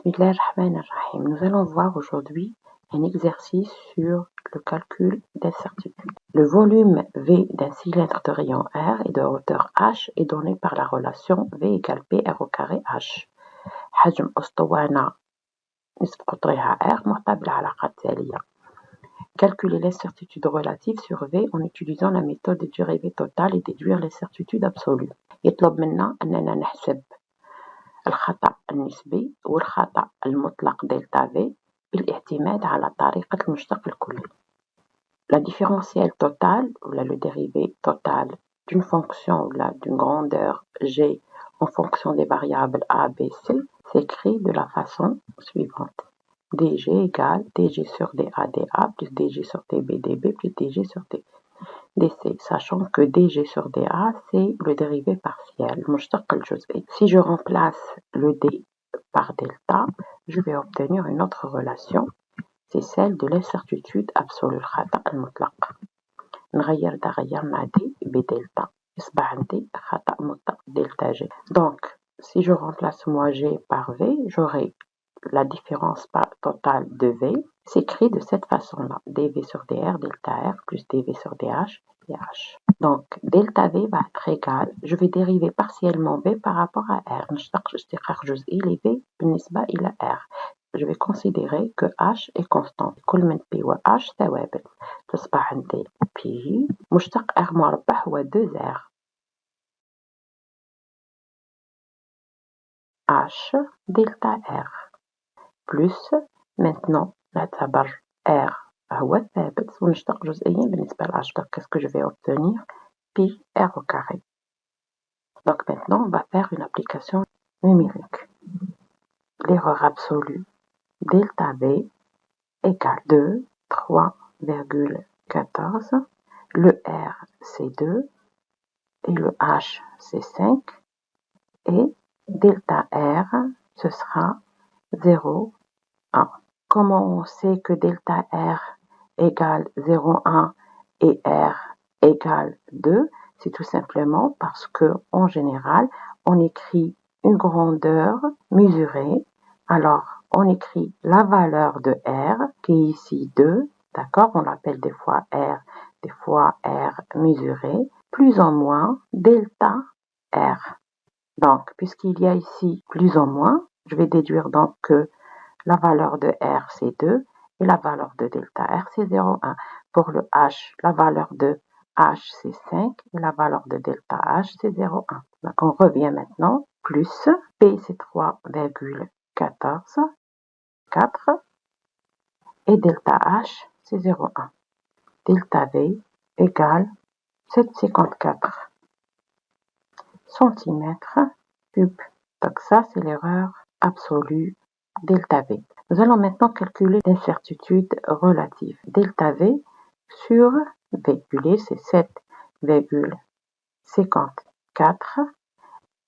Bismillahirrahmanirrahim. Nous allons voir aujourd'hui un exercice sur le calcul d'incertitude. Le volume V d'un cylindre de rayon R et de hauteur H est donné par la relation V égale PR au carré H. حجم أسطوانة نسبة قطرها R معطى بالعلاقة التالية. Calculer l'incertitude relative sur V en utilisant la méthode des dérivées totales et déduire l'incertitude absolue. يطلب منا أننا نحسب الخطأ النسبي والخطأ المطلق دلتا V بالاعتماد على طريقة المشتق الكلي. La différentielle totale ou le dérivé total d'une fonction ou d'une grandeur G en fonction des variables A, B, C s'écrit de la façon suivante. dg égale dg sur dA dA plus dg sur dB dB plus dg sur dC, sachant que dg sur dA c'est le dérivé partiel, المشتق الجزئي. Si je remplace le d par delta, je vais obtenir une autre relation, c'est celle de l'incertitude absolue الخطأ المطلق. نغير ده غيرنا دي بدلتا يصبح عندي خطأ مطلق دلتا G. Donc si je remplace moi G par V, j'aurai la différence totale de V s'écrit de cette façon-là. dV sur dR, delta R, plus dV sur dH, dH. Donc, delta V va être égal, je vais dériver partiellement V par rapport à R. نشتق اشتقاق جزئي ل V بالنسبة إلى R. Je vais considérer que H est constant. كل من P و H ثوابت. تصبح عندي P مشتق R مربع هو 2R. H delta R. plus maintenant نعتبر R هو الثابت ونشتق جزئيا بالنسبة ل H. Donc qu'est-ce que je vais obtenir? Pi R au carré. Donc maintenant on va faire une application numérique. L'erreur absolue delta V égale 2, 3,14. Le R c'est 2 et le H c'est 5 et delta R ce sera 0, 1. Comment on sait que delta R égale 0,1 et R égale 2? C'est tout simplement parce que, en général, on écrit une grandeur mesurée. Alors, on écrit la valeur de R, qui est ici 2, d'accord? On l'appelle des fois R mesuré, plus ou moins delta R. Donc, puisqu'il y a ici plus ou moins, je vais déduire donc que la valeur de R c'est 2 et la valeur de delta R c'est 0,1. Pour le H, la valeur de H c'est 5 et la valeur de delta H c'est 0,1. Donc on revient maintenant, plus P c'est 3,14, 4 et delta H c'est 0,1. Delta V égale 7,54 centimètres cubes. Donc ça c'est l'erreur absolue delta V. Nous allons maintenant calculer l'incertitude relative. Delta V sur V, c'est 7,54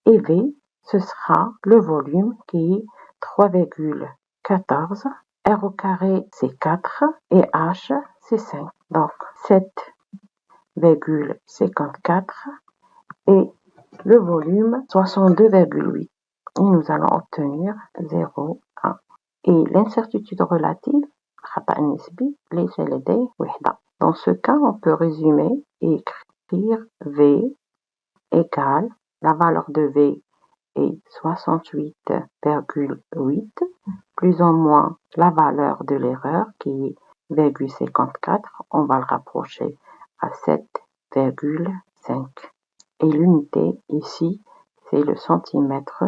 et V, ce sera le volume qui est 3,14. R au carré, c'est 4 et H, c'est 5. Donc 7,54 et le volume 62,8. Et nous allons obtenir 0,1. Et l'incertitude relative, dans ce cas, on peut résumer et écrire V égale, la valeur de V est 68,8, plus ou moins la valeur de l'erreur qui est 0,54, on va le rapprocher à 7,5. Et l'unité ici, c'est le centimètre